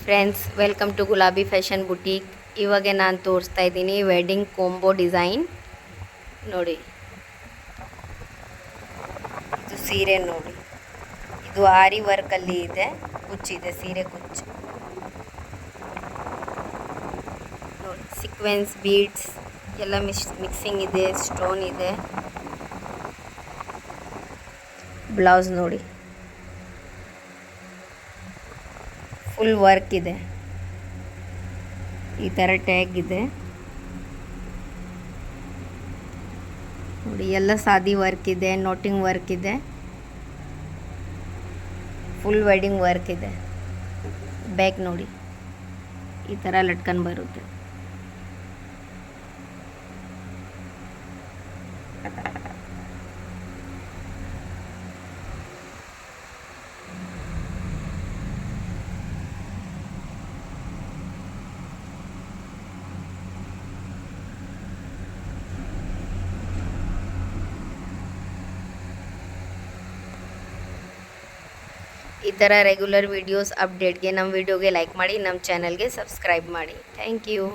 Friends, welcome to ಗುಲಾಬಿ fashion boutique. ಇವಾಗ ನಾನು ತೋರಿಸ್ತಾ ಇದ್ದೀನಿ ವೆಡ್ಡಿಂಗ್ ಕೊಂಬೋ ಡಿಸೈನ್. ನೋಡಿ, ಇದು ಸೀರೆ ನೋಡಿ, ಇದು ಆರಿ ವರ್ಕಲ್ಲಿ ಇದೆ, ಕುಚ್ಚಿದೆ, ಸೀರೆ ಕುಚ್ಚು ನೋಡಿ, ಸೀಕ್ವೆನ್ಸ್ ಬೀಡ್ಸ್ ಎಲ್ಲ ಮಿಕ್ಸಿಂಗ್ ಇದೆ, ಸ್ಟೋನ್ ಇದೆ. ಬ್ಲೌಸ್ ನೋಡಿ, ಫುಲ್ ವರ್ಕ್ ಇದೆ, ಈ ಥರ ಟ್ಯಾಗ್ ಇದೆ ನೋಡಿ, ಎಲ್ಲ ಸಾದಿ ವರ್ಕ್ ಇದೆ, ನೋಟಿಂಗ್ ವರ್ಕ್ ಇದೆ, ಫುಲ್ ವೆಡ್ಡಿಂಗ್ ವರ್ಕ್ ಇದೆ. ಬ್ಯಾಕ್ ನೋಡಿ, ಈ ಥರ ಲಟ್ಕನ್ ಬರುತ್ತೆ. ಈ ಥರ ರೆಗ್ಯುಲರ್ ವೀಡಿಯೋಸ್ ಅಪ್ಡೇಟ್ಗೆ ನಮ್ಮ ವಿಡಿಯೋಗೆ ಲೈಕ್ ಮಾಡಿ, ನಮ್ಮ ಚಾನಲ್ಗೆ ಸಬ್ಸ್ಕ್ರೈಬ್ ಮಾಡಿ. Thank you.